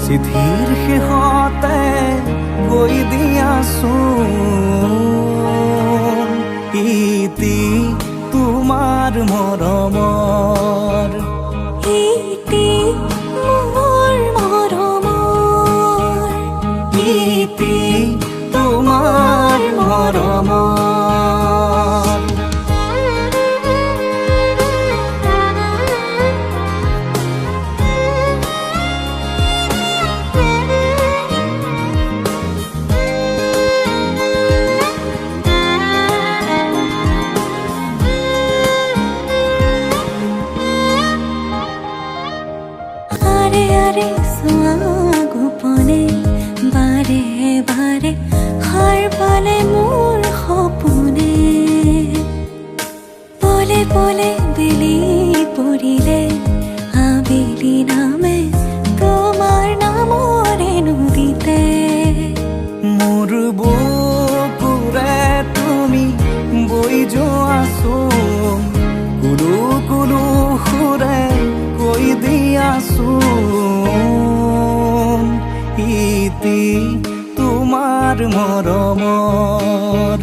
চিঠিৰ শেষতে কৈ দিয়াচোন ইতি তোমাৰ মৰমৰ ইতি মোৰ মৰমৰ ইতি তোমাৰ মৰমৰ আৰে আৰে সোয়া গোপনে বাৰে বাৰে হাৰ পালে মোৰ সপোনে পলে পলে বেলি পৰিলে আবেলি নামে তোমাৰ নামৰে নদীতে মোৰ বুকুৰে তুমি বৈ যোৱাচোন কুলু কুলু সুৰে কৈ দিয়াচোন ইতি তোমাৰ মৰমৰ